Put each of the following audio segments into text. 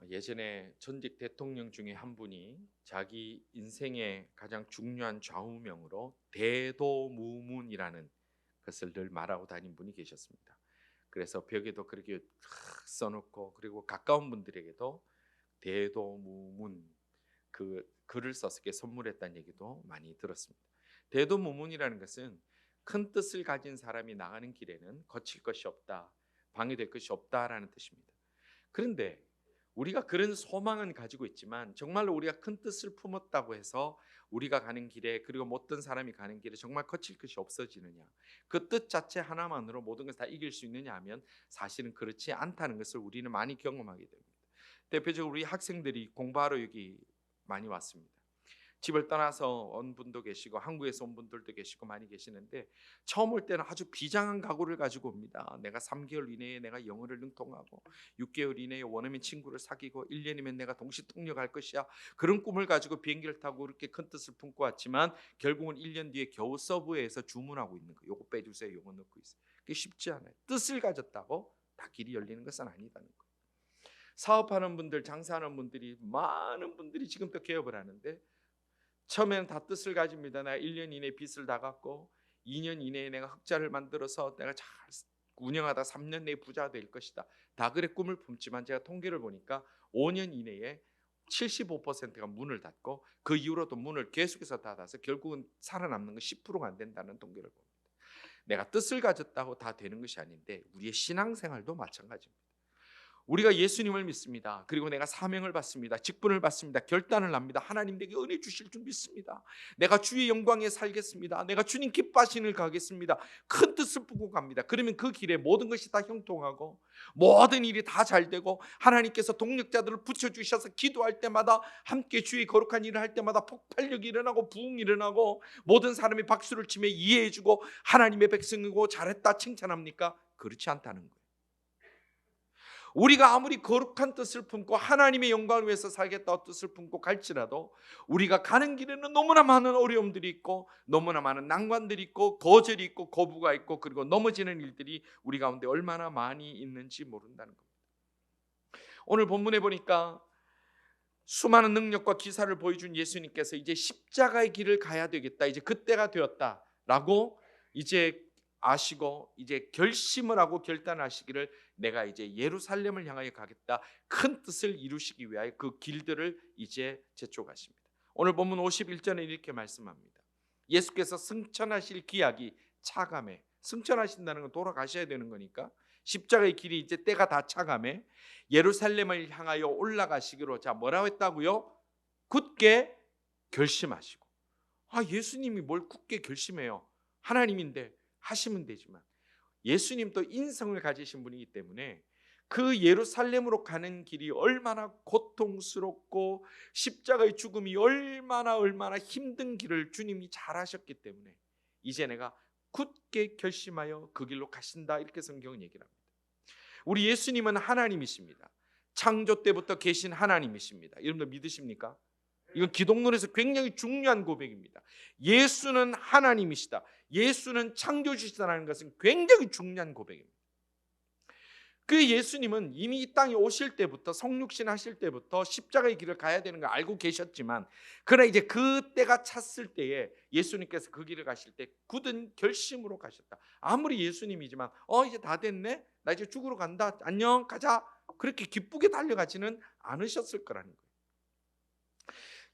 예전에 전직 대통령 중에 한 분이 자기 인생의 가장 중요한 좌우명으로 대도무문이라는 것을 늘 말하고 다닌 분이 계셨습니다. 그래서 벽에도 그렇게 써놓고, 그리고 가까운 분들에게도 대도무문 그 글을 써서 이렇게 선물했다는 얘기도 많이 들었습니다. 대도무문이라는 것은 큰 뜻을 가진 사람이 나가는 길에는 거칠 것이 없다, 방해될 것이 없다라는 뜻입니다. 그런데 우리가 그런 소망은 가지고 있지만, 정말로 우리가 큰 뜻을 품었다고 해서 우리가 가는 길에, 그리고 어떤 사람이 가는 길에 정말 거칠 것이 없어지느냐, 그 뜻 자체 하나만으로 모든 것을 다 이길 수 있느냐 하면 사실은 그렇지 않다는 것을 우리는 많이 경험하게 됩니다. 대표적으로 우리 학생들이 공부하러 여기 많이 왔습니다. 집을 떠나서 온 분도 계시고 한국에서 온 분들도 계시고 많이 계시는데, 처음 올 때는 아주 비장한 각오를 가지고 옵니다. 내가 3개월 이내에 내가 영어를 능통하고 6개월 이내에 원어민 친구를 사귀고 1년이면 내가 동시 통역할 것이야, 그런 꿈을 가지고 비행기를 타고 그렇게 큰 뜻을 품고 왔지만 결국은 1년 뒤에 겨우 서브웨이에서 주문하고 있는 거예요. 요거 빼주세요, 요거 넣고 있어요. 그게 쉽지 않아요. 뜻을 가졌다고 다 길이 열리는 것은 아니다는 거예요. 사업하는 분들, 장사하는 분들이, 많은 분들이 지금도 개업을 하는데 처음에는 다 뜻을 가집니다. 내가 1년 이내에 빚을 다 갚고 2년 이내에 내가 흑자를 만들어서 내가 잘 운영하다 3년 내에 부자 될 것이다, 다 그래 꿈을 품지만 제가 통계를 보니까 5년 이내에 75%가 문을 닫고 그 이후로도 문을 계속해서 닫아서 결국은 살아남는 건 10%가 안 된다는 통계를 봅니다. 내가 뜻을 가졌다고 다 되는 것이 아닌데 우리의 신앙생활도 마찬가지입니다. 우리가 예수님을 믿습니다. 그리고 내가 사명을 받습니다. 직분을 받습니다. 결단을 합니다. 하나님 내게 은혜 주실 줄 믿습니다. 내가 주의 영광에 살겠습니다. 내가 주님 기뻐하시는 일 가겠습니다. 큰 뜻을 품고 갑니다. 그러면 그 길에 모든 것이 다 형통하고 모든 일이 다 잘 되고, 하나님께서 동력자들을 붙여주셔서 기도할 때마다, 함께 주의 거룩한 일을 할 때마다 폭발력이 일어나고 부흥이 일어나고 모든 사람이 박수를 치며 이해해주고 하나님의 백성이고 잘했다 칭찬합니까? 그렇지 않다는 거예요. 우리가 아무리 거룩한 뜻을 품고 하나님의 영광을 위해서 살겠다고 뜻을 품고 갈지라도 우리가 가는 길에는 너무나 많은 어려움들이 있고, 너무나 많은 난관들이 있고, 거절이 있고, 거부가 있고, 그리고 넘어지는 일들이 우리 가운데 얼마나 많이 있는지 모른다는 겁니다. 오늘 본문에 보니까 수많은 능력과 기사를 보여준 예수님께서 이제 십자가의 길을 가야 되겠다, 이제 그때가 되었다라고 이제 아시고 이제 결심을 하고 결단하시기를, 내가 이제 예루살렘을 향하여 가겠다, 큰 뜻을 이루시기 위하여 그 길들을 이제 재촉하십니다. 오늘 본문 51절에 이렇게 말씀합니다. 예수께서 승천하실 기약이 차감해, 승천하신다는 건 돌아가셔야 되는 거니까 십자가의 길이 이제 때가 다 차감해 예루살렘을 향하여 올라가시기로, 자 뭐라고 했다고요? 굳게 결심하시고. 예수님이 뭘 굳게 결심해요? 하나님인데 하시면 되지만, 예수님도 인성을 가지신 분이기 때문에 그 예루살렘으로 가는 길이 얼마나 고통스럽고 십자가의 죽음이 얼마나 힘든 길을 주님이 잘 하셨기 때문에 이제 내가 굳게 결심하여 그 길로 가신다, 이렇게 성경은 얘기를 합니다. 우리 예수님은 하나님이십니다. 창조 때부터 계신 하나님이십니다. 여러분들 믿으십니까? 이건 기독론에서 굉장히 중요한 고백입니다. 예수는 하나님이시다, 예수는 창조주시다라는 것은 굉장히 중요한 고백입니다. 그 예수님은 이미 이 땅에 오실 때부터, 성육신 하실 때부터 십자가의 길을 가야 되는 걸 알고 계셨지만, 그러나 이제 그 때가 찼을 때에 예수님께서 그 길을 가실 때 굳은 결심으로 가셨다. 아무리 예수님이지만 이제 다 됐네, 나 이제 죽으러 간다, 안녕 가자, 그렇게 기쁘게 달려가지는 않으셨을 거라는 거예요.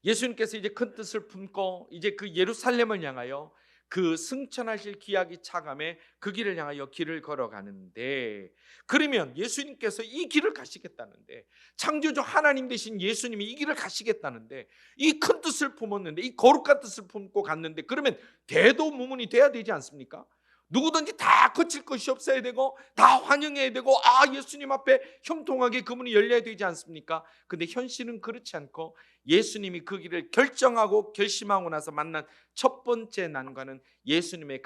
예수님께서 이제 큰 뜻을 품고 이제 그 예루살렘을 향하여 그 승천하실 기약이 차감해 그 길을 향하여 길을 걸어가는데, 그러면 예수님께서 이 길을 가시겠다는데, 창조주 하나님 되신 예수님이 이 길을 가시겠다는데, 이 큰 뜻을 품었는데, 이 거룩한 뜻을 품고 갔는데, 그러면 대도무문이 돼야 되지 않습니까? 누구든지 다 거칠 것이 없어야 되고 다 환영해야 되고, 예수님 앞에 형통하게 그 문이 열려야 되지 않습니까? 근데 현실은 그렇지 않고 예수님이 그 길을 결정하고 결심하고 나서 만난 첫 번째 난관은 예수님의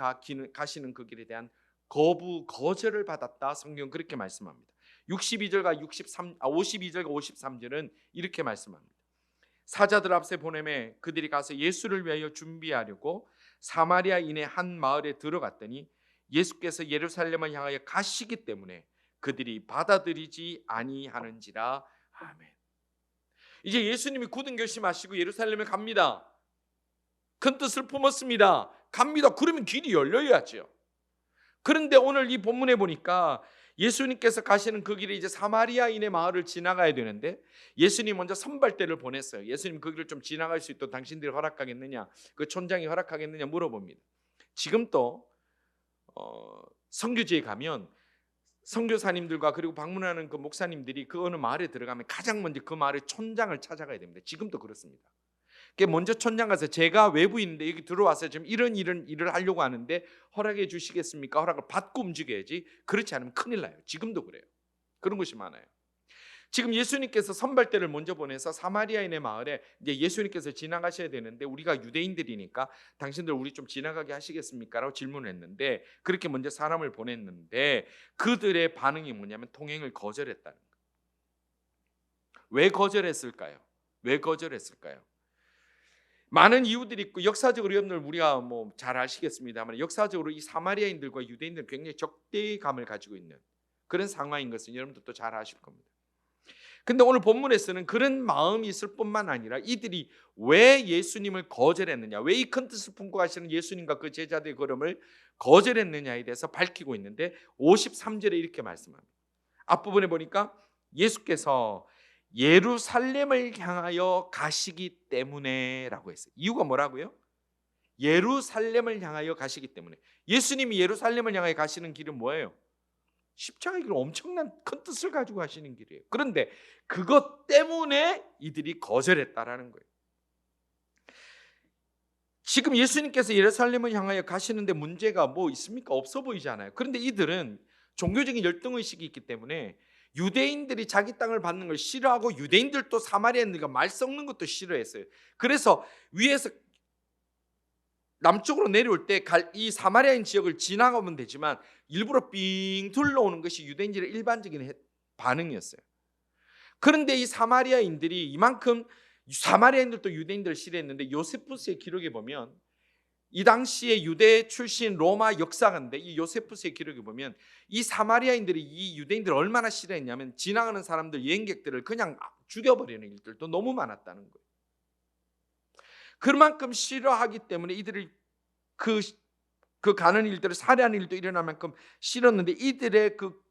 가시는 그 길에 대한 거절을 받았다. 성경 그렇게 말씀합니다. 52절과 52절과 53절은 이렇게 말씀합니다. 사자들 앞에 보내매 그들이 가서 예수를 위하여 준비하려고 사마리아인의 한 마을에 들어갔더니 예수께서 예루살렘을 향하여 가시기 때문에 그들이 받아들이지 아니하는지라. 아멘. 이제 예수님이 굳은 결심하시고 예루살렘에 갑니다. 큰 뜻을 품었습니다. 갑니다. 그러면 길이 열려야죠. 그런데 오늘 이 본문에 보니까 예수님께서 가시는 그 길에 이제 사마리아인의 마을을 지나가야 되는데 예수님 먼저 선발대를 보냈어요. 예수님 그 길을 좀 지나갈 수 있도록 당신들이 허락하겠느냐, 그 촌장이 허락하겠느냐 물어봅니다. 지금 또 선교지에 가면 선교사님들과 그리고 방문하는 그 목사님들이 그 어느 마을에 들어가면 가장 먼저 그 마을의 촌장을 찾아가야 됩니다. 지금도 그렇습니다. 먼저 촌장 가서 제가 외부인인데 여기 들어와서 지금 이런 일을 하려고 하는데 허락해 주시겠습니까? 허락을 받고 움직여야지. 그렇지 않으면 큰일 나요. 지금도 그래요. 그런 것이 많아요. 지금 예수님께서 선발대를 먼저 보내서 사마리아인의 마을에 이제 예수님께서 지나가셔야 되는데 우리가 유대인들이니까 당신들 우리 좀 지나가게 하시겠습니까? 라고 질문을 했는데 그렇게 먼저 사람을 보냈는데 그들의 반응이 뭐냐면 통행을 거절했다는 거예요. 왜 거절했을까요? 왜 거절했을까요? 많은 이유들이 있고 역사적으로 여러분들 우리가 뭐 잘 아시겠습니다만 역사적으로 이 사마리아인들과 유대인들은 굉장히 적대감을 가지고 있는 그런 상황인 것은 여러분들도 잘 아실 겁니다. 근데 오늘 본문에서는 그런 마음이 있을 뿐만 아니라 이들이 왜 예수님을 거절했느냐, 왜 이 큰 뜻을 품고 가시는 예수님과 그 제자들의 걸음을 거절했느냐에 대해서 밝히고 있는데 53절에 이렇게 말씀합니다. 앞부분에 보니까 예수께서 예루살렘을 향하여 가시기 때문에 라고 했어요. 이유가 뭐라고요? 예루살렘을 향하여 가시기 때문에. 예수님이 예루살렘을 향하여 가시는 길은 뭐예요? 십자가의 길, 엄청난 큰 뜻을 가지고 가시는 길이에요. 그런데 그것 때문에 이들이 거절했다라는 거예요. 지금 예수님께서 예루살렘을 향하여 가시는데 문제가 뭐 있습니까? 없어 보이잖아요. 그런데 이들은 종교적인 열등의식이 있기 때문에 유대인들이 자기 땅을 받는 걸 싫어하고 유대인들도 사마리아인들과 말 섞는 것도 싫어했어요. 그래서 위에서 남쪽으로 내려올 때 이 사마리아인 지역을 지나가면 되지만 일부러 삥 둘러오는 것이 유대인들의 일반적인 반응이었어요. 그런데 이 사마리아인들이 이만큼 사마리아인들도 유대인들을 싫어했는데 요세푸스의 기록에 보면 이 당시에 유대 출신 로마 역사가인데 이 요세푸스의 기록에 보면 이 사마리아인들이 이 유대인들을 얼마나 싫어했냐면 지나가는 사람들, 여행객들을 그냥 죽여버리는 일들도 너무 많았다는 거예요. 그만큼 싫어하기 때문에 이들을 그 가는 일들을 살해하는 일도 일어날 만큼 싫었는데 이들의 그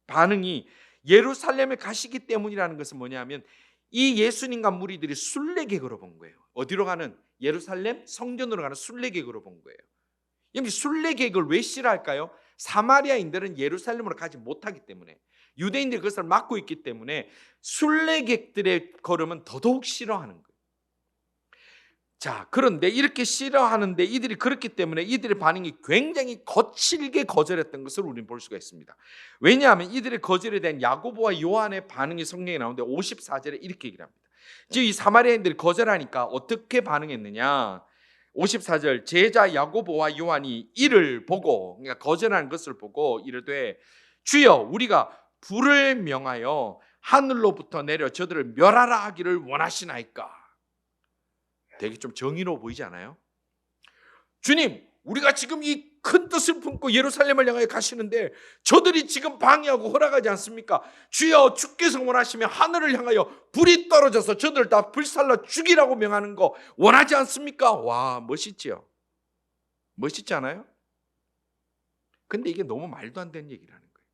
반응이 예루살렘에 가시기 때문이라는 것은 뭐냐면 이 예수님과 무리들이 순례객으로 본 거예요. 어디로 가는? 예루살렘 성전으로 가는 순례객으로 본 거예요. 여러분 순례객을 왜 싫어할까요? 사마리아인들은 예루살렘으로 가지 못하기 때문에 유대인들이 그것을 막고 있기 때문에 순례객들의 걸음은 더더욱 싫어하는 거예요. 자, 그런데 이렇게 싫어하는데 이들이 그렇기 때문에 이들의 반응이 굉장히 거칠게 거절했던 것을 우리는 볼 수가 있습니다. 왜냐하면 이들의 거절에 대한 야고보와 요한의 반응이 성경에 나오는데 54절에 이렇게 얘기를 합니다. 즉 이 사마리아인들이 거절하니까 어떻게 반응했느냐? 54절 제자 야고보와 요한이 이를 보고, 그러니까 거절하는 것을 보고 이르되 주여 우리가 불을 명하여 하늘로부터 내려 저들을 멸하라 하기를 원하시나이까? 되게 좀 정의로워 보이지 않아요? 주님, 우리가 지금 이 큰 뜻을 품고 예루살렘을 향하여 가시는데 저들이 지금 방해하고 허락하지 않습니까? 주여 주께서 원하시면 하늘을 향하여 불이 떨어져서 저들을 다 불살라 죽이라고 명하는 거 원하지 않습니까? 와, 멋있죠? 멋있지 않아요? 근데 이게 너무 말도 안 되는 얘기라는 거예요.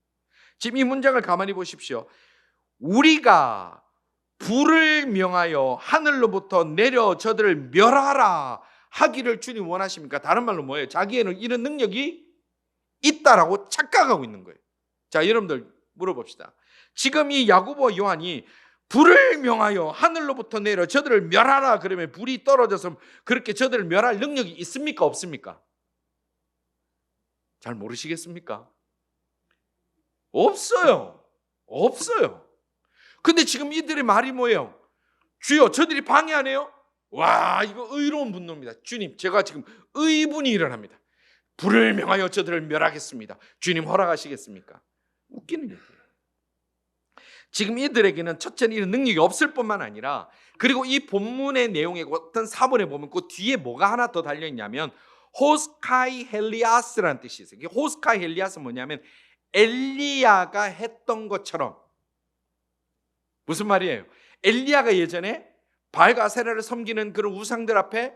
지금 이 문장을 가만히 보십시오. 우리가 불을 명하여 하늘로부터 내려 저들을 멸하라 하기를 주님 원하십니까? 다른 말로 뭐예요? 자기에는 이런 능력이 있다라고 착각하고 있는 거예요. 자, 여러분들 물어봅시다. 지금 이 야고보 요한이 불을 명하여 하늘로부터 내려 저들을 멸하라 그러면 불이 떨어져서 그렇게 저들을 멸할 능력이 있습니까? 없습니까? 잘 모르시겠습니까? 없어요. 없어요. 근데 지금 이들의 말이 뭐예요? 주여 저들이 방해하네요? 와, 이거 의로운 분노입니다. 주님, 제가 지금 의분이 일어납니다. 불을 명하여 저들을 멸하겠습니다. 주님 허락하시겠습니까? 웃기는 얘기예요. 지금 이들에게는 첫째는 이런 능력이 없을 뿐만 아니라 그리고 이 본문의 내용에 어떤 사본에 보면 그 뒤에 뭐가 하나 더 달려있냐면 호스카이 헬리아스라는 뜻이 있어요. 호스카이 헬리아스는 뭐냐면 엘리야가 했던 것처럼. 무슨 말이에요? 엘리야가 예전에 바알과 아세라를 섬기는 그런 우상들 앞에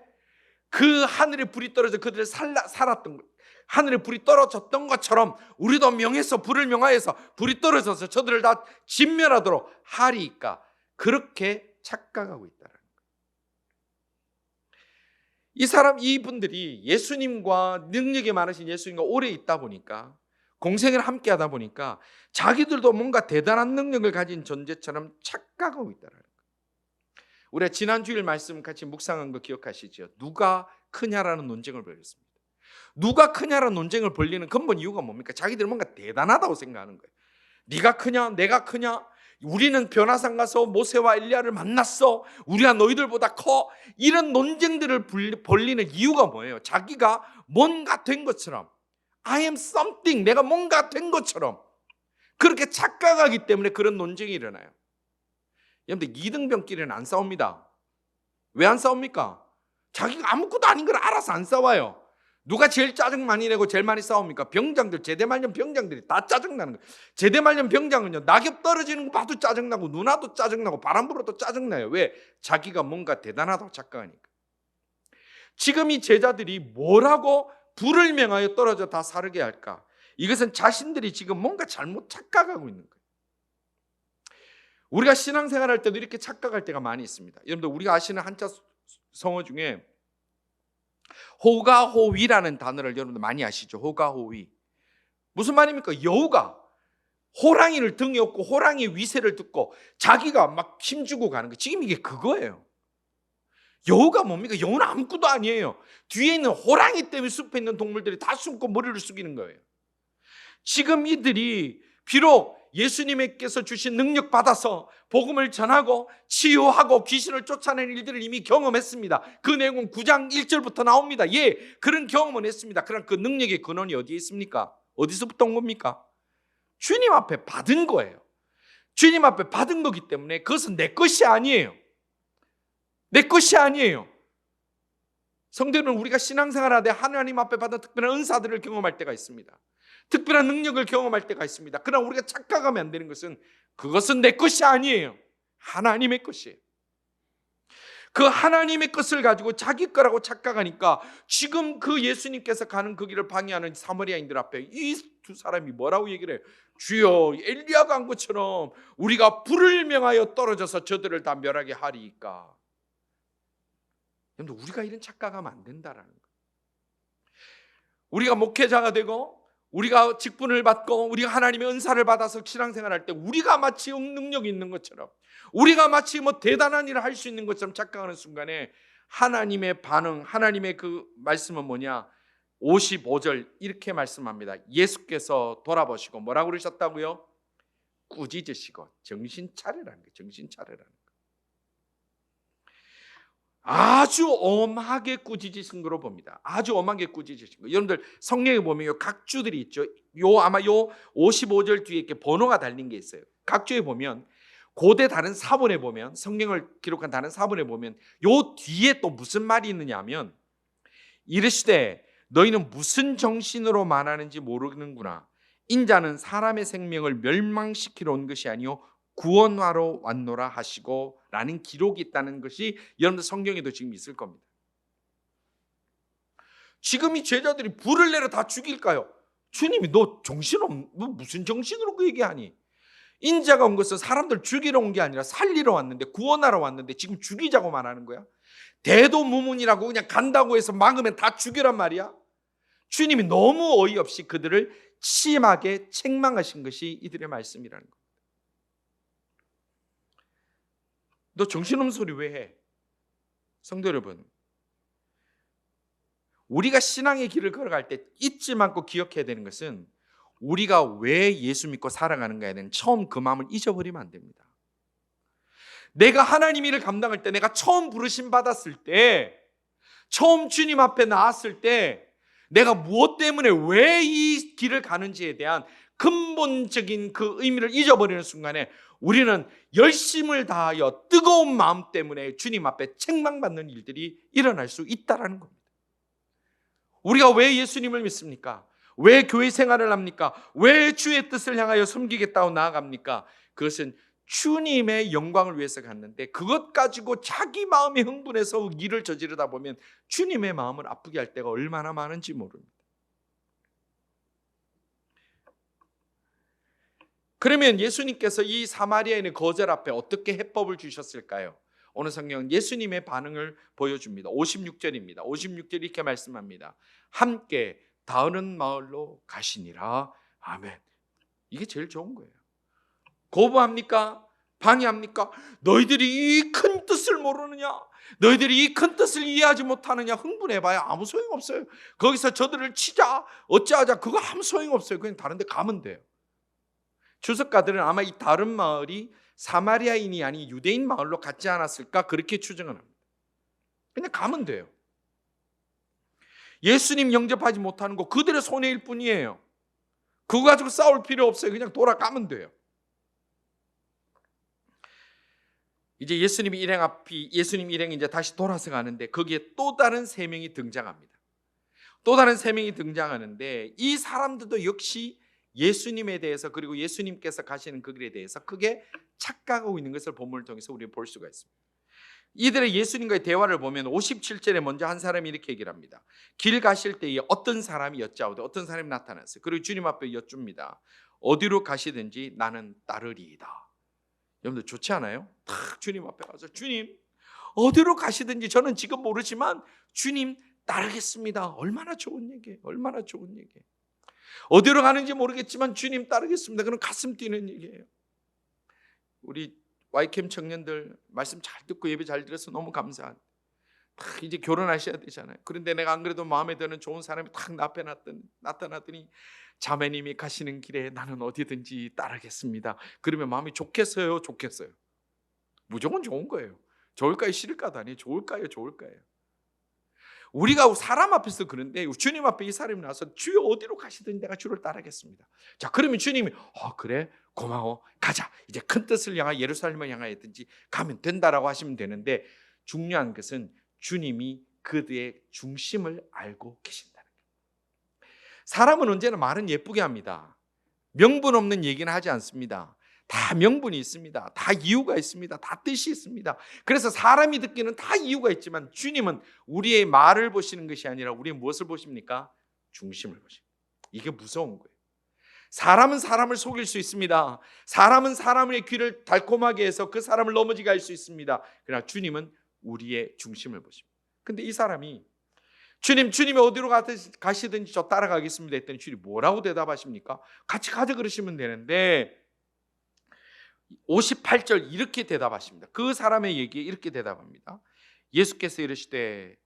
그 하늘에 불이 떨어져 그들을 살았던 것, 하늘에 불이 떨어졌던 것처럼 우리도 명해서 불을 명하여서 불이 떨어져서 저들을 다 진멸하도록 하리이까, 그렇게 착각하고 있다는 거예요. 이분들이 예수님과, 능력이 많으신 예수님과 오래 있다 보니까, 공생을 함께 하다 보니까 자기들도 뭔가 대단한 능력을 가진 존재처럼 착각하고 있다는 거예요. 우리가 지난 주일 말씀 같이 묵상한 거 기억하시죠? 누가 크냐라는 논쟁을 벌였습니다. 누가 크냐라는 논쟁을 벌리는 근본 이유가 뭡니까? 자기들 뭔가 대단하다고 생각하는 거예요. 네가 크냐, 내가 크냐, 우리는 변화산 가서 모세와 엘리야를 만났어, 우리가 너희들보다 커, 이런 논쟁들을 벌리는 이유가 뭐예요? 자기가 뭔가 된 것처럼, I am something, 내가 뭔가 된 것처럼 그렇게 착각하기 때문에 그런 논쟁이 일어나요. 여러분들, 이등병끼리는 안 싸웁니다. 왜 안 싸웁니까? 자기가 아무것도 아닌 걸 알아서 안 싸워요. 누가 제일 짜증 많이 내고 제일 많이 싸웁니까? 병장들, 제대말년 병장들이 다 짜증나는 거예요. 제대말년 병장은요, 낙엽 떨어지는 거 봐도 짜증나고 눈 와도 짜증나고 바람 불어도 짜증나요. 왜? 자기가 뭔가 대단하다고 착각하니까. 지금 이 제자들이 뭐라고 불을 명하여 떨어져 다 사르게 할까? 이것은 자신들이 지금 뭔가 잘못 착각하고 있는 거예요. 우리가 신앙생활할 때도 이렇게 착각할 때가 많이 있습니다. 여러분들, 우리가 아시는 한자 성어 중에 호가호위라는 단어를 여러분들 많이 아시죠? 호가호위. 무슨 말입니까? 여우가 호랑이를 등에 업고 호랑이의 위세를 듣고 자기가 막 힘주고 가는 거, 지금 이게 그거예요. 여우가 뭡니까? 여우는 아무것도 아니에요. 뒤에 있는 호랑이 때문에 숲에 있는 동물들이 다 숨고 머리를 숙이는 거예요. 지금 이들이 비록 예수님께서 주신 능력 받아서 복음을 전하고 치유하고 귀신을 쫓아내는 일들을 이미 경험했습니다. 그 내용은 9장 1절부터 나옵니다. 예, 그런 경험은 했습니다. 그럼 그 능력의 근원이 어디에 있습니까? 어디서부터 온 겁니까? 주님 앞에 받은 거예요. 주님 앞에 받은 거기 때문에 그것은 내 것이 아니에요. 내 것이 아니에요. 성도는 우리가 신앙생활하되 하나님 앞에 받은 특별한 은사들을 경험할 때가 있습니다. 특별한 능력을 경험할 때가 있습니다. 그러나 우리가 착각하면 안 되는 것은 그것은 내 것이 아니에요. 하나님의 것이에요. 그 하나님의 것을 가지고 자기 거라고 착각하니까 지금 그 예수님께서 가는 그 길을 방해하는 사마리아인들 앞에 이 두 사람이 뭐라고 얘기를 해요? 주여, 엘리야가 한 것처럼 우리가 불을 명하여 떨어져서 저들을 다 멸하게 하리이까. 여러분, 우리가 이런 착각하면 안 된다라는 거예요. 우리가 목회자가 되고 우리가 직분을 받고 우리가 하나님의 은사를 받아서 신앙생활할 때 우리가 마치 능력이 있는 것처럼, 우리가 마치 뭐 대단한 일을 할 수 있는 것처럼 착각하는 순간에 하나님의 반응, 하나님의 그 말씀은 뭐냐? 55절 이렇게 말씀합니다. 예수께서 돌아보시고 뭐라고 그러셨다고요? 꾸짖으시고 정신 차리라는 거예요. 정신 차리라는 거예요. 아주 엄하게 꾸짖으신 거로 봅니다. 아주 엄하게 꾸짖으신 거. 여러분들 성경에 보면 요 각주들이 있죠. 아마 요 55절 뒤에 이렇게 번호가 달린 게 있어요. 각주에 보면, 고대 다른 사본에 보면, 성경을 기록한 다른 사본에 보면 요 뒤에 또 무슨 말이 있느냐 하면, 이르시되 너희는 무슨 정신으로 말하는지 모르는구나. 인자는 사람의 생명을 멸망시키러 온 것이 아니요 구원하러 왔노라 하시고 라는 기록이 있다는 것이 여러분들 성경에도 지금 있을 겁니다. 지금 이 제자들이 불을 내려 다 죽일까요? 주님이 너 무슨 정신으로 그 얘기하니? 인자가 온 것은 사람들 죽이러 온 게 아니라 살리러 왔는데, 구원하러 왔는데 지금 죽이자고 말하는 거야? 대도무문이라고 그냥 간다고 해서 막으면 다 죽이란 말이야? 주님이 너무 어이없이 그들을 심하게 책망하신 것이 이들의 말씀이라는 거예요. 너 정신없는 소리 왜 해? 성도 여러분, 우리가 신앙의 길을 걸어갈 때 잊지 말고 기억해야 되는 것은 우리가 왜 예수 믿고 살아가는가에 대한 처음 그 마음을 잊어버리면 안 됩니다. 내가 하나님 일을 감당할 때, 내가 처음 부르심 받았을 때, 처음 주님 앞에 나왔을 때 내가 무엇 때문에 왜 이 길을 가는지에 대한 근본적인 그 의미를 잊어버리는 순간에 우리는 열심을 다하여 뜨거운 마음 때문에 주님 앞에 책망받는 일들이 일어날 수 있다는 겁니다. 우리가 왜 예수님을 믿습니까? 왜 교회 생활을 합니까? 왜 주의 뜻을 향하여 섬기겠다고 나아갑니까? 그것은 주님의 영광을 위해서 갔는데 그것 가지고 자기 마음이 흥분해서 일을 저지르다 보면 주님의 마음을 아프게 할 때가 얼마나 많은지 모릅니다. 그러면 예수님께서 이 사마리아인의 거절 앞에 어떻게 해법을 주셨을까요? 오늘 성경은 예수님의 반응을 보여줍니다. 56절입니다. 56절 이렇게 말씀합니다. 함께 다른 마을로 가시니라. 아멘. 이게 제일 좋은 거예요. 거부합니까? 방해합니까? 너희들이 이 큰 뜻을 모르느냐? 너희들이 이 큰 뜻을 이해하지 못하느냐? 흥분해봐야 아무 소용없어요. 거기서 저들을 치자 어찌하자 그거 아무 소용없어요. 그냥 다른 데 가면 돼요. 주석가들은 아마 이 다른 마을이 사마리아인이 아닌 유대인 마을로 갔지 않았을까 그렇게 추정을 합니다. 그냥 가면 돼요. 예수님 영접하지 못하는 거 그들의 손해일 뿐이에요. 그거 가지고 싸울 필요 없어요. 그냥 돌아가면 돼요. 이제 예수님 일행이 이제 다시 돌아서 가는데 거기에 또 다른 세 명이 등장합니다. 또 다른 세 명이 등장하는데 이 사람들도 역시 예수님에 대해서 그리고 예수님께서 가시는 그 길에 대해서 크게 착각하고 있는 것을 본문을 통해서 우리가 볼 수가 있습니다. 이들의 예수님과의 대화를 보면 57절에 먼저 한 사람이 이렇게 얘기를 합니다. 길 가실 때에 어떤 사람이 여짜오되 어떤 사람이 나타났어요. 그리고 주님 앞에 여쭙니다. 어디로 가시든지 나는 따르리이다. 여러분들 좋지 않아요? 탁 주님 앞에 가서 주님 어디로 가시든지 저는 지금 모르지만 주님 따르겠습니다. 얼마나 좋은 얘기예요. 얼마나 좋은 얘기예요. 어디로 가는지 모르겠지만 주님 따르겠습니다. 그럼 가슴 뛰는 얘기예요. 우리 와이캠 청년들 말씀 잘 듣고 예배 잘 들어서 너무 감사한. 이제 결혼하셔야 되잖아요. 그런데 내가 안 그래도 마음에 드는 좋은 사람이 탁 앞에 나타났더니 자매님이 가시는 길에 나는 어디든지 따르겠습니다. 그러면 마음이 좋겠어요? 좋겠어요? 무조건 좋은 거예요. 좋을까요? 싫을까도 아니에요. 좋을까요? 좋을까요? 우리가 사람 앞에서 그런데 주님 앞에 이 사람이 나와서 주여 어디로 가시든지 내가 주를 따르겠습니다. 자, 그러면 주님이 그래 고마워 가자. 이제 큰 뜻을 향하여 예루살렘을 향하여든지 가면 된다라고 하시면 되는데 중요한 것은 주님이 그들의 중심을 알고 계신다는 거예요. 사람은 언제나 말은 예쁘게 합니다. 명분 없는 얘기는 하지 않습니다. 다 명분이 있습니다. 다 이유가 있습니다. 다 뜻이 있습니다. 그래서 사람이 듣기는 다 이유가 있지만 주님은 우리의 말을 보시는 것이 아니라 우리의 무엇을 보십니까? 중심을 보십니다. 이게 무서운 거예요. 사람은 사람을 속일 수 있습니다. 사람은 사람의 귀를 달콤하게 해서 그 사람을 넘어지게 할 수 있습니다. 그러나 주님은 우리의 중심을 보십니다. 근데 이 사람이 주님이 어디로 가시든지 저 따라가겠습니다 했더니 주님이 뭐라고 대답하십니까? 같이 가자 그러시면 되는데 58절 이렇게 대답하십니다. 그 사람의 얘기에 이렇게 대답합니다. 예수께서 이르시되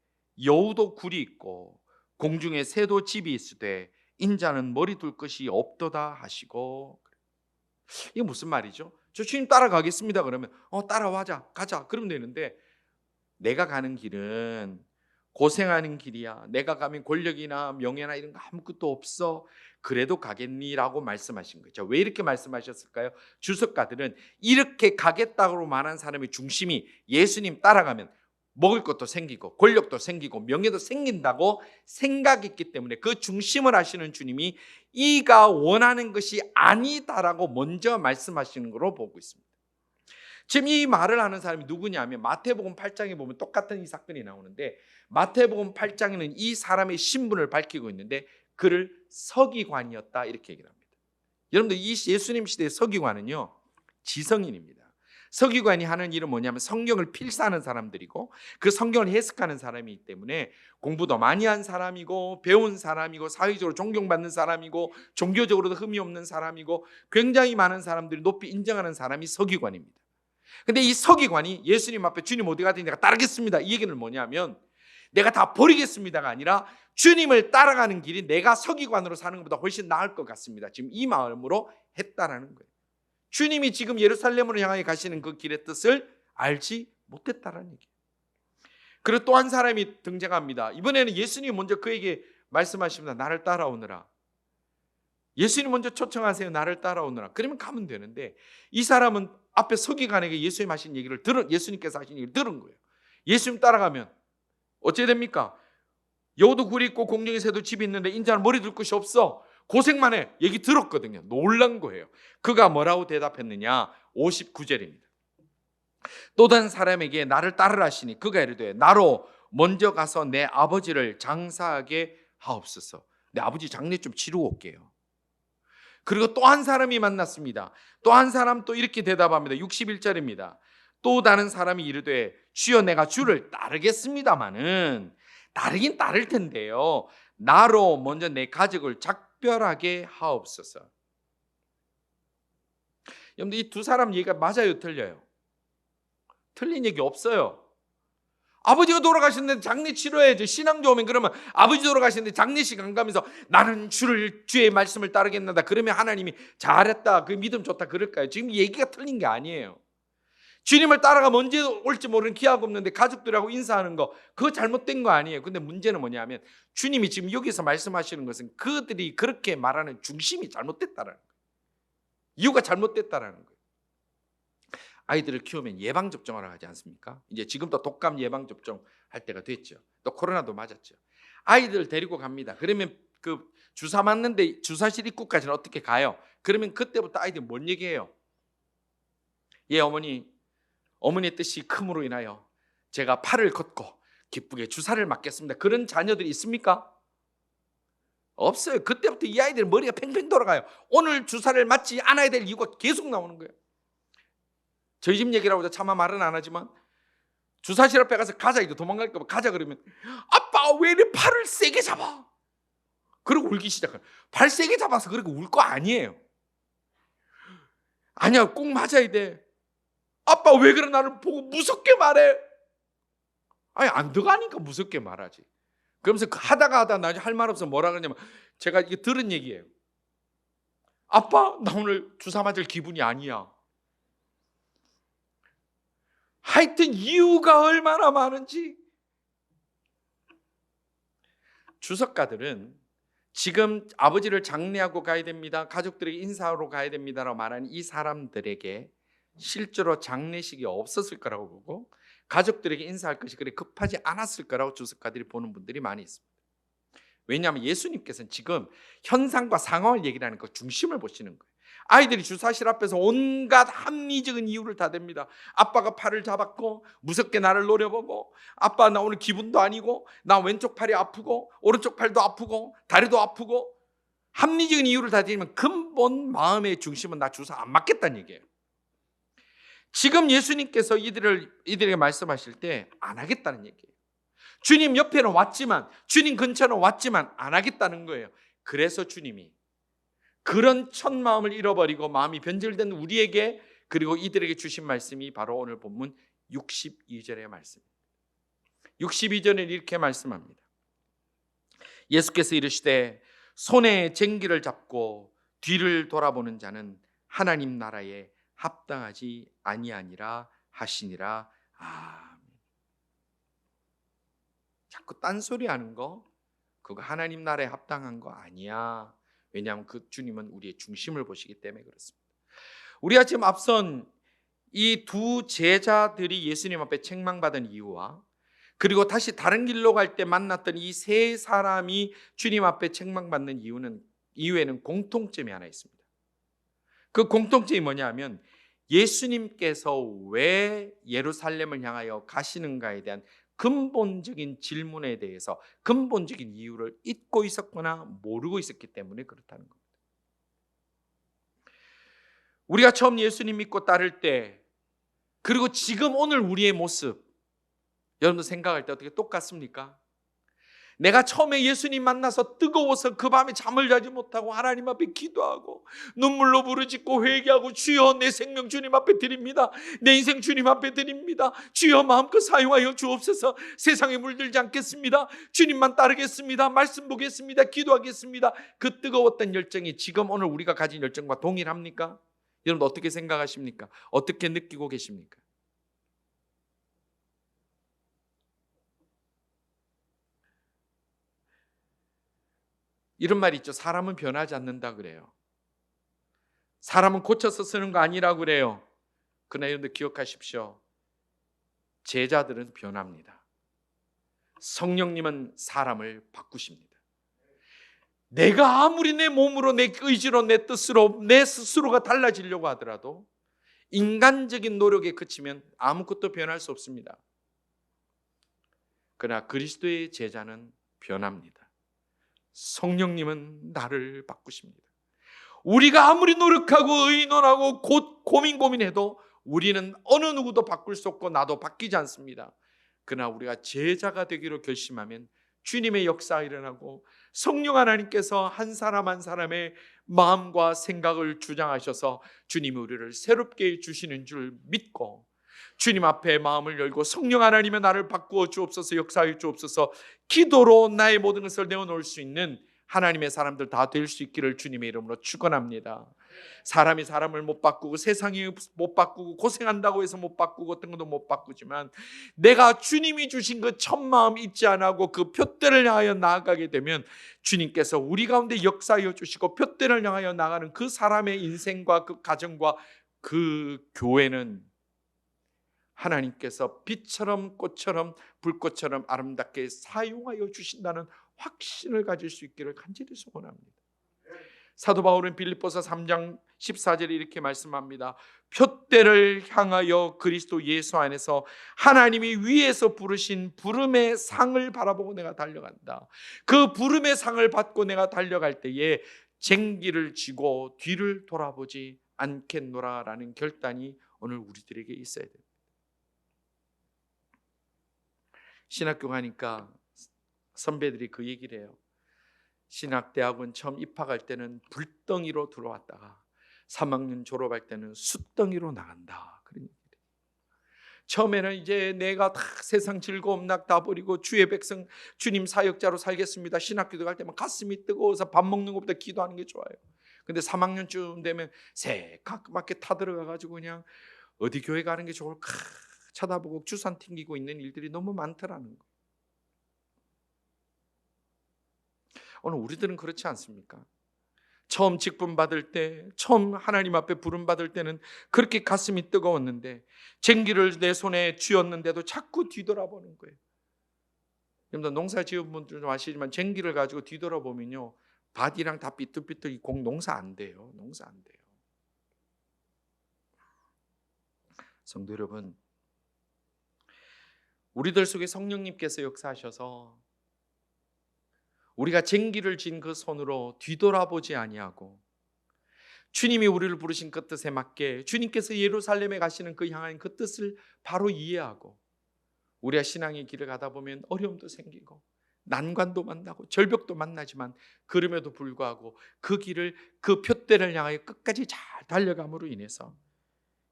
여우도 굴이 있고 공중에 새도 집이 있으되 인자는 머리 둘 것이 없도다 하시고. 이게 무슨 말이죠? 저 주님 따라가겠습니다 그러면 따라와자 가자 그러면 되는데 내가 가는 길은 고생하는 길이야. 내가 가면 권력이나 명예나 이런 거 아무것도 없어. 그래도 가겠니라고 말씀하신 거죠. 왜 이렇게 말씀하셨을까요? 주석가들은 이렇게 가겠다고 말한 사람의 중심이 예수님 따라가면 먹을 것도 생기고 권력도 생기고 명예도 생긴다고 생각했기 때문에 그 중심을 아시는 주님이 이가 원하는 것이 아니다라고 먼저 말씀하시는 걸로 보고 있습니다. 지금 이 말을 하는 사람이 누구냐면 마태복음 8장에 보면 똑같은 이 사건이 나오는데 마태복음 8장에는 이 사람의 신분을 밝히고 있는데 그를 서기관이었다 이렇게 얘기를 합니다. 여러분들 이 예수님 시대의 서기관은요 지성인입니다. 서기관이 하는 일은 뭐냐면 성경을 필사하는 사람들이고 그 성경을 해석하는 사람이기 때문에 공부도 많이 한 사람이고 배운 사람이고 사회적으로 존경받는 사람이고 종교적으로도 흠이 없는 사람이고 굉장히 많은 사람들이 높이 인정하는 사람이 서기관입니다. 근데 이 서기관이 예수님 앞에 주님 어디 가든지 내가 따르겠습니다 이 얘기는 뭐냐면 내가 다 버리겠습니다가 아니라 주님을 따라가는 길이 내가 서기관으로 사는 것보다 훨씬 나을 것 같습니다. 지금 이 마음으로 했다라는 거예요. 주님이 지금 예루살렘으로 향해 가시는 그 길의 뜻을 알지 못했다라는 얘기예요. 그리고 또 한 사람이 등장합니다. 이번에는 예수님이 먼저 그에게 말씀하십니다. 나를 따라오느라. 예수님 먼저 초청하세요. 나를 따라오느라. 그러면 가면 되는데 이 사람은 앞에 서기관에게 예수님 하신 얘기를 예수님께서 하신 얘기를 들은 거예요. 예수님 따라가면 어찌 됩니까? 여우도 굴이 있고 공중에 새도 집이 있는데 인자는 머리 둘 곳이 없어. 고생만 해. 얘기 들었거든요. 놀란 거예요. 그가 뭐라고 대답했느냐? 59절입니다. 또 다른 사람에게 나를 따르라 하시니 그가 이르되 나로 먼저 가서 내 아버지를 장사하게 하옵소서. 내 아버지 장례 좀 치르고 올게요. 그리고 또 한 사람이 만났습니다. 또 한 사람 또 이렇게 대답합니다. 61절입니다. 또 다른 사람이 이르되 주여 내가 주를 따르겠습니다마는 따르긴 따를 텐데요 나로 먼저 내 가족을 작별하게 하옵소서. 여러분들 이 두 사람 얘기가 맞아요 틀려요? 틀린 얘기 없어요. 아버지가 돌아가셨는데 장례 치러야죠. 신앙조 오면 그러면 아버지 돌아가셨는데 장례식 안 가면서 나는 주의 말씀을 따르겠나다 그러면 하나님이 잘했다 그 믿음 좋다 그럴까요? 지금 얘기가 틀린 게 아니에요. 주님을 따라가면 언제 올지 모르는 기약 없는데 가족들하고 인사하는 거 그거 잘못된 거 아니에요. 근데 문제는 뭐냐면 주님이 지금 여기서 말씀하시는 것은 그들이 그렇게 말하는 중심이 잘못됐다라는 거예요. 이유가 잘못됐다라는 거예요. 아이들을 키우면 예방접종하러 가지 않습니까? 이제 지금도 독감 예방접종 할 때가 됐죠. 또 코로나도 맞았죠. 아이들 데리고 갑니다. 그러면 그 주사 맞는데 주사실 입구까지는 어떻게 가요? 그러면 그때부터 아이들이 뭔 얘기해요? 예 어머니의 뜻이 큼으로 인하여 제가 팔을 걷고 기쁘게 주사를 맞겠습니다. 그런 자녀들이 있습니까? 없어요. 그때부터 이 아이들 머리가 팽팽 돌아가요. 오늘 주사를 맞지 않아야 될 이유가 계속 나오는 거예요. 저희 집 얘기라고 해서 차마 말은 안 하지만 주사실 앞에 가서 가자 이거 도망갈까 봐 가자 그러면 아빠 왜 이렇게 팔을 세게 잡아? 그러고 울기 시작해요. 발 세게 잡아서 그렇게 울 거 아니에요. 아니야 꼭 맞아야 돼. 아빠 왜 그래 나를 보고 무섭게 말해? 아니 안 들어가니까 무섭게 말하지. 그러면서 하다가 나중에 할 말 없어 뭐라 그러냐면 제가 이게 들은 얘기예요. 아빠 나 오늘 주사 맞을 기분이 아니야. 하여튼 이유가 얼마나 많은지. 주석가들은 지금 아버지를 장례하고 가야 됩니다. 가족들에게 인사하러 가야 됩니다라고 말하는 이 사람들에게 실제로 장례식이 없었을 거라고 보고 가족들에게 인사할 것이 그리 급하지 않았을 거라고 주석가들이 보는 분들이 많이 있습니다. 왜냐하면 예수님께서는 지금 현상과 상황을 얘기를 하는 그 중심을 보시는 거예요. 아이들이 주사실 앞에서 온갖 합리적인 이유를 다 댑니다. 아빠가 팔을 잡았고 무섭게 나를 노려보고 아빠 나 오늘 기분도 아니고 나 왼쪽 팔이 아프고 오른쪽 팔도 아프고 다리도 아프고 합리적인 이유를 다 대면 근본 마음의 중심은 나 주사 안 맞겠다는 얘기예요. 지금 예수님께서 이들에게 말씀하실 때 안 하겠다는 얘기예요. 주님 옆에는 왔지만 주님 근처는 왔지만 안 하겠다는 거예요. 그래서 주님이 그런 첫 마음을 잃어버리고 마음이 변질된 우리에게 그리고 이들에게 주신 말씀이 바로 오늘 본문 62절의 말씀입니다. 62절에 이렇게 말씀합니다. 예수께서 이르시되 손에 쟁기를 잡고 뒤를 돌아보는 자는 하나님 나라에 합당하지 아니하니라 하시니라. 아멘. 자꾸 딴소리 하는 거 그거 하나님 나라에 합당한 거 아니야. 왜냐하면 그 주님은 우리의 중심을 보시기 때문에 그렇습니다. 우리가 지금 앞선 이 두 제자들이 예수님 앞에 책망받은 이유와 그리고 다시 다른 길로 갈 때 만났던 이 세 사람이 주님 앞에 책망받는 이유에는 공통점이 하나 있습니다. 그 공통점이 뭐냐 하면 예수님께서 왜 예루살렘을 향하여 가시는가에 대한 근본적인 질문에 대해서 근본적인 이유를 잊고 있었거나 모르고 있었기 때문에 그렇다는 겁니다. 우리가 처음 예수님 믿고 따를 때 그리고 지금 오늘 우리의 모습 여러분들 생각할 때 어떻게 똑같습니까? 내가 처음에 예수님 만나서 뜨거워서 그 밤에 잠을 자지 못하고 하나님 앞에 기도하고 눈물로 부르짖고 회개하고 주여 내 생명 주님 앞에 드립니다. 내 인생 주님 앞에 드립니다. 주여 마음껏 사용하여 주옵소서. 세상에 물들지 않겠습니다. 주님만 따르겠습니다. 말씀 보겠습니다. 기도하겠습니다. 그 뜨거웠던 열정이 지금 오늘 우리가 가진 열정과 동일합니까? 여러분 어떻게 생각하십니까? 어떻게 느끼고 계십니까? 이런 말이 있죠. 사람은 변하지 않는다 그래요. 사람은 고쳐서 쓰는 거 아니라고 그래요. 그러나 여러분들 기억하십시오. 제자들은 변합니다. 성령님은 사람을 바꾸십니다. 내가 아무리 내 몸으로 내 의지로 내 뜻으로 내 스스로가 달라지려고 하더라도 인간적인 노력에 그치면 아무것도 변할 수 없습니다. 그러나 그리스도의 제자는 변합니다. 성령님은 나를 바꾸십니다. 우리가 아무리 노력하고 의논하고 고민해도 우리는 어느 누구도 바꿀 수 없고 나도 바뀌지 않습니다. 그러나 우리가 제자가 되기로 결심하면 주님의 역사가 일어나고 성령 하나님께서 한 사람 한 사람의 마음과 생각을 주장하셔서 주님이 우리를 새롭게 해주시는 줄 믿고 주님 앞에 마음을 열고 성령 하나님의 나를 바꾸어 주옵소서, 역사해 주옵소서, 기도로 나의 모든 것을 내어놓을 수 있는 하나님의 사람들 다 될 수 있기를 주님의 이름으로 축원합니다. 사람이 사람을 못 바꾸고 세상이 못 바꾸고 고생한다고 해서 못 바꾸고 어떤 것도 못 바꾸지만 내가 주님이 주신 그 첫 마음 잊지 않고 그 표대를 향하여 나아가게 되면 주님께서 우리 가운데 역사하여 주시고 표대를 향하여 나가는 그 사람의 인생과 그 가정과 그 교회는 하나님께서 빛처럼 꽃처럼 불꽃처럼 아름답게 사용하여 주신다는 확신을 가질 수 있기를 간절히 소원합니다. 사도 바울은 빌립보서 3장 14절에 이렇게 말씀합니다. 표대를 향하여 그리스도 예수 안에서 하나님이 위에서 부르신 부름의 상을 바라보고 내가 달려간다. 그 부름의 상을 받고 내가 달려갈 때에 쟁기를 쥐고 뒤를 돌아보지 않겠노라라는 결단이 오늘 우리들에게 있어야 됩니다. 신학교 가니까 선배들이 그 얘기를 해요. 신학대학원 처음 입학할 때는 불덩이로 들어왔다가 3학년 졸업할 때는 숫덩이로 나간다. 그런 얘기를. 처음에는 이제 내가 다 세상 즐거움 다 버리고 주의 백성 주님 사역자로 살겠습니다. 신학교도 갈 때만 가슴이 뜨거워서 밥 먹는 것보다 기도하는 게 좋아요. 근데 3학년쯤 되면 새까맣게 타들어가가지고 그냥 어디 교회 가는 게 좋을까 쳐다보고 주산 튕기고 있는 일들이 너무 많더라는 거예요. 오늘 우리들은 그렇지 않습니까? 처음 직분 받을 때, 처음 하나님 앞에 부름 받을 때는 그렇게 가슴이 뜨거웠는데 쟁기를 내 손에 쥐었는데도 자꾸 뒤돌아보는 거예요. 여러분들 농사 지은 분들 좀 아시지만 쟁기를 가지고 뒤돌아보면요 밭이랑 다 삐뚤삐뚤 농사 안 돼요. 농사 안 돼요. 성도 여러분, 우리들 속에 성령님께서 역사하셔서 우리가 쟁기를 쥔 그 손으로 뒤돌아보지 아니하고 주님이 우리를 부르신 그 뜻에 맞게 주님께서 예루살렘에 가시는 그 향한 그 뜻을 바로 이해하고 우리가 신앙의 길을 가다 보면 어려움도 생기고 난관도 만나고 절벽도 만나지만 그럼에도 불구하고 그 길을 그 표대를 향하여 끝까지 잘 달려감으로 인해서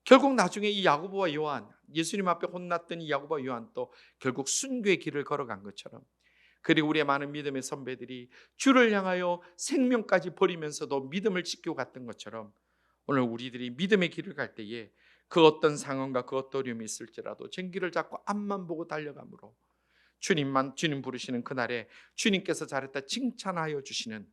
결국 나중에 이 야고보와 요한, 예수님 앞에 혼났던 이 야고보와 요한도 결국 순교의 길을 걸어간 것처럼 그리고 우리의 많은 믿음의 선배들이 주를 향하여 생명까지 버리면서도 믿음을 지켜갔던 것처럼 오늘 우리들이 믿음의 길을 갈 때에 그 어떤 상황과 그 어떤 어려움이 있을지라도 쟁기를 잡고 앞만 보고 달려감으로 주님 부르시는 그날에 주님께서 잘했다 칭찬하여 주시는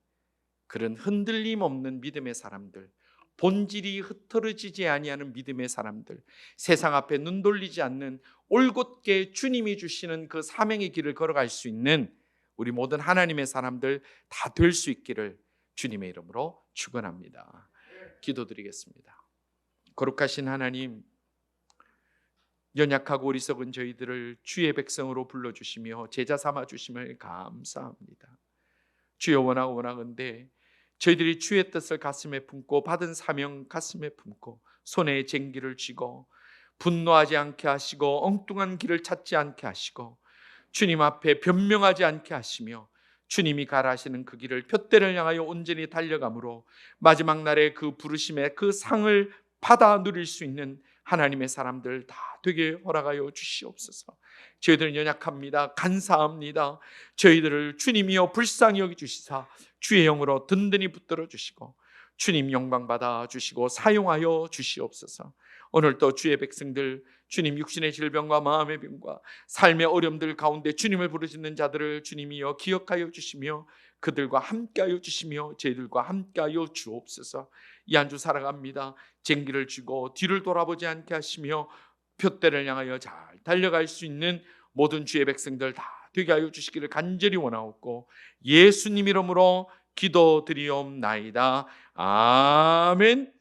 그런 흔들림 없는 믿음의 사람들, 본질이 흐트러지지 아니하는 믿음의 사람들, 세상 앞에 눈 돌리지 않는 올곧게 주님이 주시는 그 사명의 길을 걸어갈 수 있는 우리 모든 하나님의 사람들 다 될 수 있기를 주님의 이름으로 축원합니다. 기도드리겠습니다. 거룩하신 하나님, 연약하고 어리석은 저희들을 주의 백성으로 불러주시며 제자 삼아 주심을 감사합니다. 주여 원하건대 저희들이 주의 뜻을 가슴에 품고 받은 사명 가슴에 품고 손에 쟁기를 쥐고 분노하지 않게 하시고 엉뚱한 길을 찾지 않게 하시고 주님 앞에 변명하지 않게 하시며 주님이 가라 하시는 그 길을 표대를 향하여 온전히 달려감으로 마지막 날에 그 부르심의 그 상을 받아 누릴 수 있는 하나님의 사람들 다 되게 허락하여 주시옵소서. 저희들은 연약합니다. 간사합니다. 저희들을 주님이여 불쌍히 여기주시사 주의 영으로 든든히 붙들어 주시고 주님 영광 받아 주시고 사용하여 주시옵소서. 오늘도 주의 백성들 주님 육신의 질병과 마음의 병과 삶의 어려움들 가운데 주님을 부르짖는 자들을 주님이여 기억하여 주시며 그들과 함께하여 주시며 저희들과 함께하여 주옵소서. 이 한 주 살아갑니다. 쟁기를 쥐고 뒤를 돌아보지 않게 하시며 표대를 향하여 잘 달려갈 수 있는 모든 주의 백성들 다 되게 하여 주시기를 간절히 원하옵고 예수님 이름으로 기도드리옵나이다. 아멘.